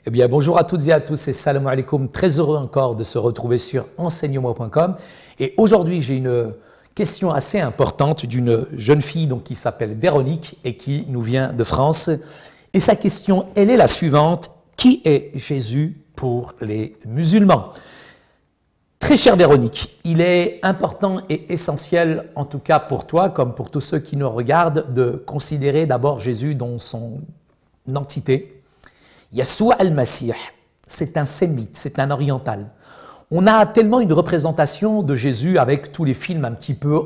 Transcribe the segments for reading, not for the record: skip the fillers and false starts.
Eh bien, bonjour à toutes et à tous et salam alaikum. Très heureux encore de se retrouver sur enseigne-moi.com. Et aujourd'hui, j'ai une question assez importante d'une jeune fille qui s'appelle Véronique et qui nous vient de France. Et sa question, elle est la suivante. Qui est Jésus pour les musulmans? Très chère Véronique, il est important et essentiel, en tout cas pour toi, comme pour tous ceux qui nous regardent, de considérer d'abord Jésus dans son entité. Yassoua al-Masih, c'est un sémite, c'est un oriental. On a tellement une représentation de Jésus avec tous les films un petit peu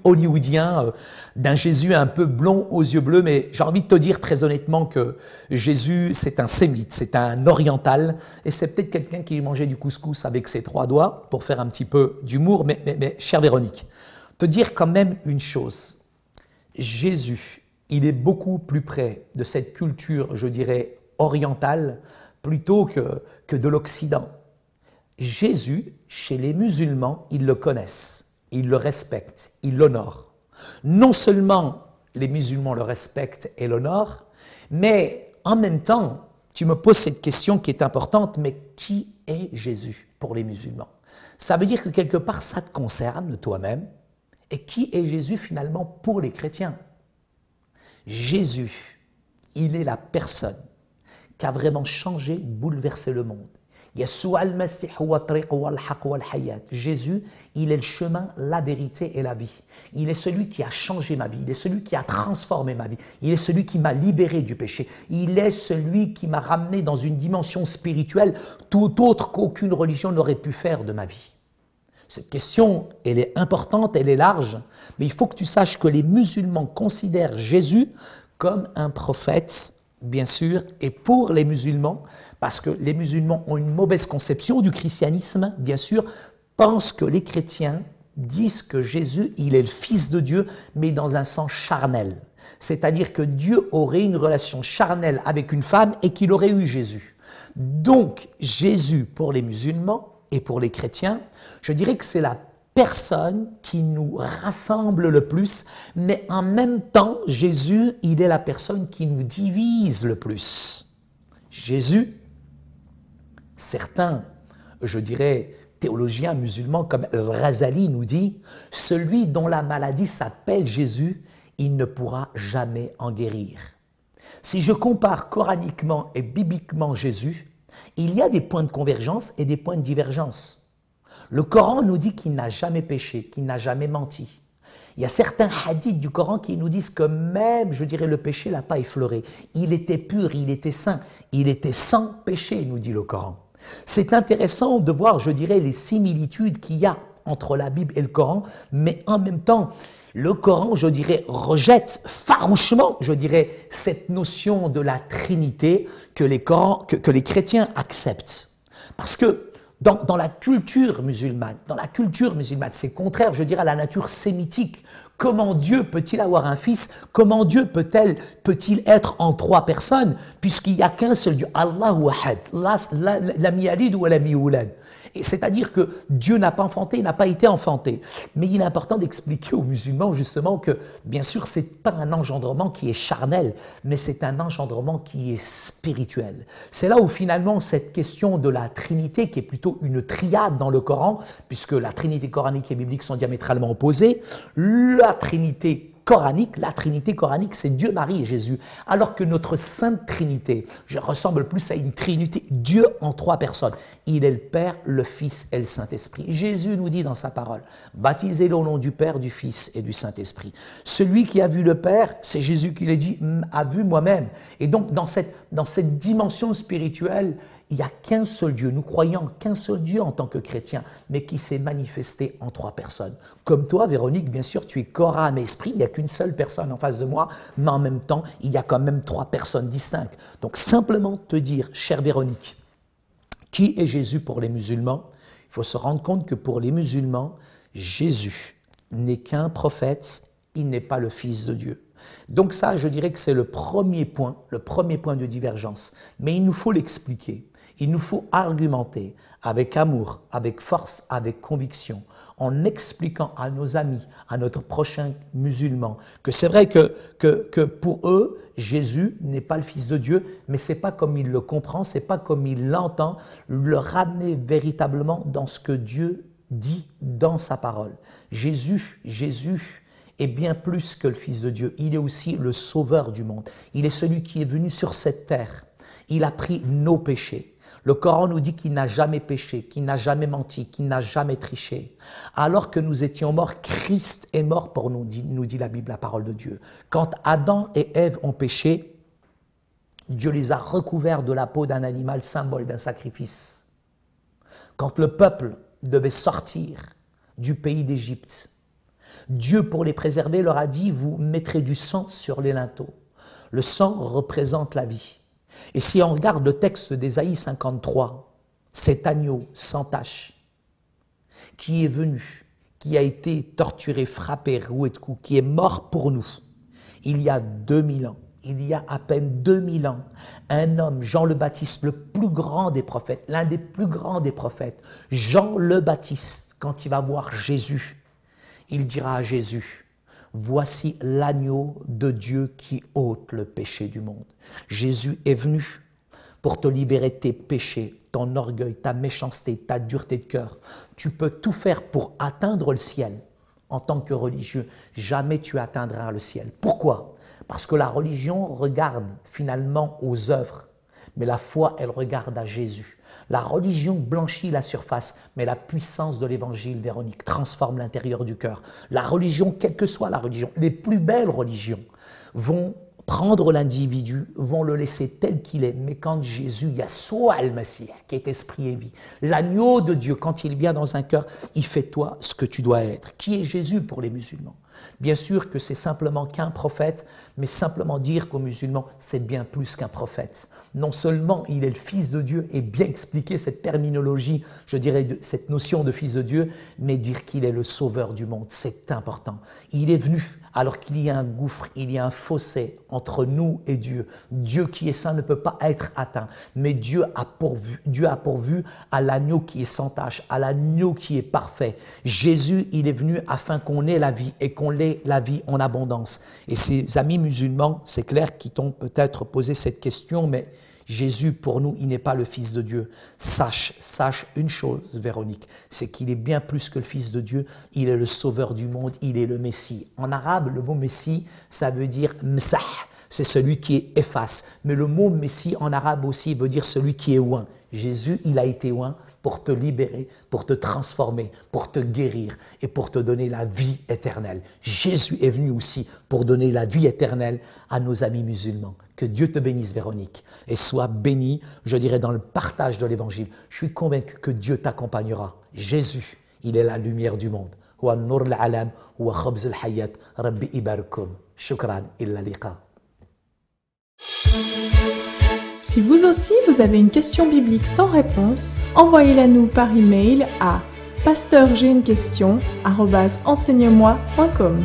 hollywoodiens, d'un Jésus un peu blond aux yeux bleus, mais j'ai envie de te dire très honnêtement que Jésus, c'est un sémite, c'est un oriental, et c'est peut-être quelqu'un qui mangeait du couscous avec ses 3 doigts, pour faire un petit peu d'humour, mais chère Véronique, te dire quand même une chose, Jésus, il est beaucoup plus près de cette culture, je dirais, orientale, plutôt que de l'Occident. Jésus, chez les musulmans, ils le connaissent, ils le respectent, ils l'honorent. Non seulement les musulmans le respectent et l'honorent, mais en même temps, tu me poses cette question qui est importante, mais qui est Jésus pour les musulmans? Ça veut dire que quelque part, ça te concerne toi-même. Et qui est Jésus finalement pour les chrétiens? Jésus, il est la personne qui a vraiment changé, bouleversé le monde. Jésus, il est le chemin, la vérité et la vie. Il est celui qui a changé ma vie, il est celui qui a transformé ma vie, il est celui qui m'a libéré du péché, il est celui qui m'a ramené dans une dimension spirituelle tout autre qu'aucune religion n'aurait pu faire de ma vie. Cette question, elle est importante, elle est large, mais il faut que tu saches que les musulmans considèrent Jésus comme un prophète, bien sûr, et pour les musulmans, parce que les musulmans ont une mauvaise conception du christianisme, bien sûr, pensent que les chrétiens disent que Jésus, il est le Fils de Dieu, mais dans un sens charnel. C'est-à-dire que Dieu aurait une relation charnelle avec une femme et qu'il aurait eu Jésus. Donc, Jésus, pour les musulmans et pour les chrétiens, je dirais que c'est la personne qui nous rassemble le plus, mais en même temps, Jésus, il est la personne qui nous divise le plus. Jésus, certains, je dirais, théologiens musulmans comme Al-Ghazali nous dit, celui dont la maladie s'appelle Jésus, il ne pourra jamais en guérir. Si je compare coraniquement et bibliquement Jésus, il y a des points de convergence et des points de divergence. Le Coran nous dit qu'il n'a jamais péché, qu'il n'a jamais menti. Il y a certains hadiths du Coran qui nous disent que même, je dirais, le péché ne l'a pas effleuré. Il était pur, il était saint, il était sans péché, nous dit le Coran. C'est intéressant de voir, je dirais, les similitudes qu'il y a entre la Bible et le Coran, mais en même temps, le Coran, je dirais, rejette farouchement, je dirais, cette notion de la Trinité que les chrétiens acceptent. Parce que dans la culture musulmane, c'est contraire, je dirais, à la nature sémitique. Comment Dieu peut-il avoir un fils? Comment Dieu peut-il être en 3 personnes? Puisqu'il n'y a qu'un seul Dieu, Allahu Ahad, lam yalid wa lam yulad. C'est-à-dire que Dieu n'a pas enfanté, il n'a pas été enfanté. Mais il est important d'expliquer aux musulmans justement que, bien sûr, ce n'est pas un engendrement qui est charnel, mais c'est un engendrement qui est spirituel. C'est là où finalement cette question de la Trinité, qui est plutôt une triade dans le Coran, puisque la Trinité coranique et biblique sont diamétralement opposées, la Trinité coranique, c'est Dieu, Marie et Jésus. Alors que notre Sainte Trinité, je ressemble plus à une Trinité, Dieu en 3 personnes. Il est le Père, le Fils et le Saint-Esprit. Jésus nous dit dans sa parole, baptisez-le au nom du Père, du Fils et du Saint-Esprit. Celui qui a vu le Père, c'est Jésus qui l'a dit, a vu moi-même. Et donc dans cette dimension spirituelle, il n'y a qu'un seul Dieu, nous croyons qu'un seul Dieu en tant que chrétien, mais qui s'est manifesté en 3 personnes. Comme toi, Véronique, bien sûr, tu es corps, âme et esprit, il n'y a qu'une seule personne en face de moi, mais en même temps, il y a quand même 3 personnes distinctes. Donc simplement te dire, chère Véronique, qui est Jésus pour les musulmans? Il faut se rendre compte que pour les musulmans, Jésus n'est qu'un prophète, il n'est pas le Fils de Dieu. Donc ça, je dirais que c'est le premier point de divergence. Mais il nous faut l'expliquer, il nous faut argumenter avec amour, avec force, avec conviction, en expliquant à nos amis, à notre prochain musulman, que c'est vrai que pour eux, Jésus n'est pas le Fils de Dieu, mais c'est pas comme il le comprend, c'est pas comme il l'entend, le ramener véritablement dans ce que Dieu dit dans sa parole. Jésus est bien plus que le Fils de Dieu. Il est aussi le Sauveur du monde. Il est celui qui est venu sur cette terre. Il a pris nos péchés. Le Coran nous dit qu'il n'a jamais péché, qu'il n'a jamais menti, qu'il n'a jamais triché. Alors que nous étions morts, Christ est mort pour nous, nous dit la Bible, la parole de Dieu. Quand Adam et Ève ont péché, Dieu les a recouverts de la peau d'un animal, symbole d'un sacrifice. Quand le peuple devait sortir du pays d'Égypte, Dieu, pour les préserver, leur a dit « Vous mettrez du sang sur les linteaux ». Le sang représente la vie. Et si on regarde le texte d'Ésaïe 53, cet agneau sans tache, qui est venu, qui a été torturé, frappé, roué de coups, qui est mort pour nous, il y a 2000 ans, il y a à peine 2000 ans, un homme, Jean le Baptiste, le plus grand des prophètes, l'un des plus grands des prophètes, Jean le Baptiste, quand il va voir Jésus, il dira à Jésus, « Voici l'agneau de Dieu qui ôte le péché du monde. » Jésus est venu pour te libérer de tes péchés, ton orgueil, ta méchanceté, ta dureté de cœur. Tu peux tout faire pour atteindre le ciel. En tant que religieux, jamais tu atteindras le ciel. Pourquoi? Parce que la religion regarde finalement aux œuvres, mais la foi, elle regarde à Jésus. La religion blanchit la surface, mais la puissance de l'évangile, Véronique, transforme l'intérieur du cœur. La religion, quelle que soit la religion, les plus belles religions vont prendre l'individu, vont le laisser tel qu'il est. Mais quand Jésus, Yahshua al-Masih, qui est esprit et vie, l'agneau de Dieu, quand il vient dans un cœur, il fait toi ce que tu dois être. Qui est Jésus pour les musulmans? Bien sûr que c'est simplement qu'un prophète, mais simplement dire qu'aux musulmans, c'est bien plus qu'un prophète. Non seulement il est le Fils de Dieu, et bien expliquer cette terminologie, je dirais cette notion de Fils de Dieu, mais dire qu'il est le Sauveur du monde, c'est important. Il est venu alors qu'il y a un gouffre, il y a un fossé entre nous et Dieu. Dieu qui est saint ne peut pas être atteint, mais Dieu a pourvu à l'agneau qui est sans tache, à l'agneau qui est parfait. Jésus, il est venu afin qu'on ait la vie et qu'on ait la vie en abondance. Et ces amis musulmans, c'est clair, qui t'ont peut-être posé cette question, mais Jésus, pour nous, il n'est pas le Fils de Dieu. Sache une chose, Véronique, c'est qu'il est bien plus que le Fils de Dieu. Il est le Sauveur du monde, il est le Messie. En arabe, le mot Messie, ça veut dire Msah, c'est celui qui efface. Mais le mot Messie en arabe aussi veut dire celui qui est oint. Jésus, il a été oint pour te libérer, pour te transformer, pour te guérir et pour te donner la vie éternelle. Jésus est venu aussi pour donner la vie éternelle à nos amis musulmans. Que Dieu te bénisse, Véronique, et sois béni, je dirais, dans le partage de l'Évangile. Je suis convaincu que Dieu t'accompagnera. Jésus, il est la lumière du monde. Wa nur al-alam wa khabz al-hayat. Rabbi ibarkum. Shukran illa liqa. Si vous aussi vous avez une question biblique sans réponse, envoyez-la nous par email à pasteurj'ainequestion@enseigne-moi.com.